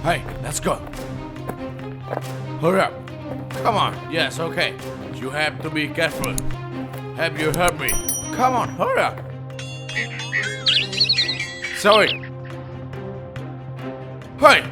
Hey, let's go. Hurry up. Come on. Yes, okay. You have to be careful. Have you heard me? Come on, hurry up. Sorry. Hey.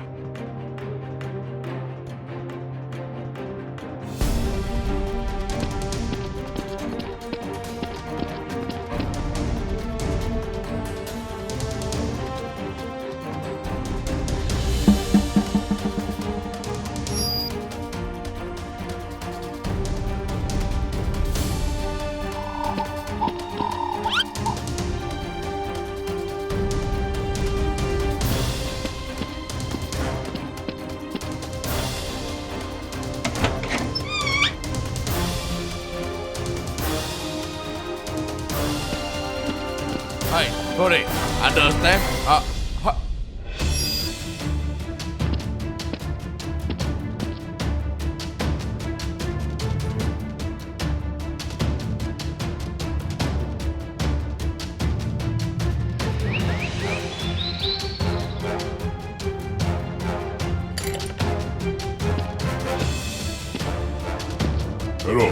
Hey, Cody, understand? Hello.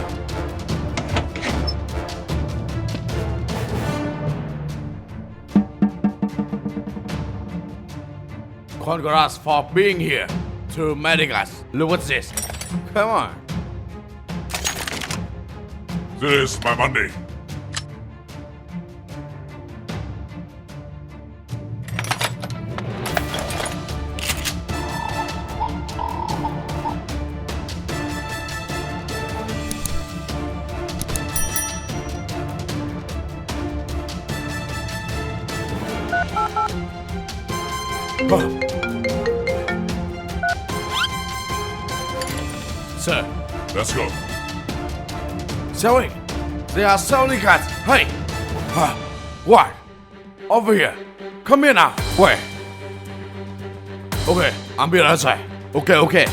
Congrats for being here to meeting us. Look at this. Come on. This is my money. Sir, Let's go. Zoe, they are selling cats. Hey! What? Over here. Come here now. Wait. Okay, I'm here outside. Okay.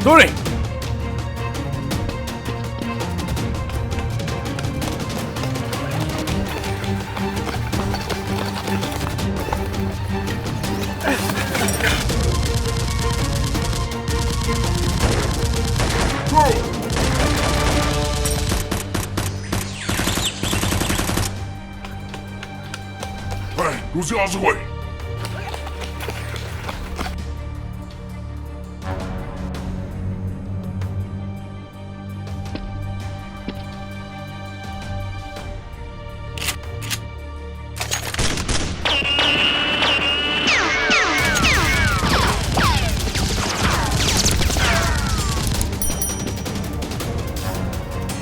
Turi! Hey, 如今奥斯会。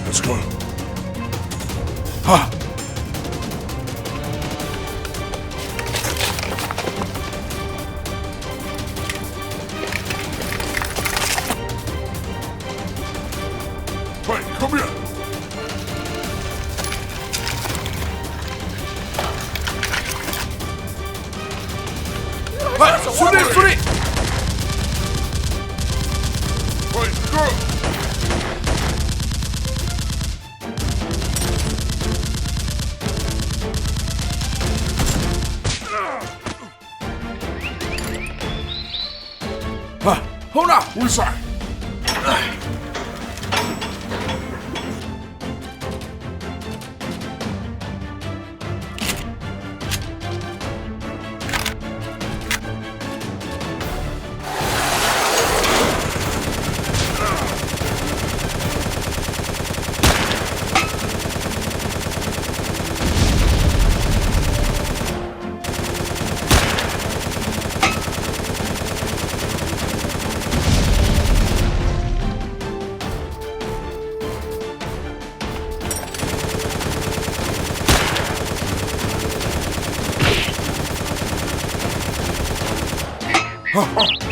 Let's go. Ha! Hey, come here. Hey, Suri! Hey, go. Hold on! Which side? Ha ha!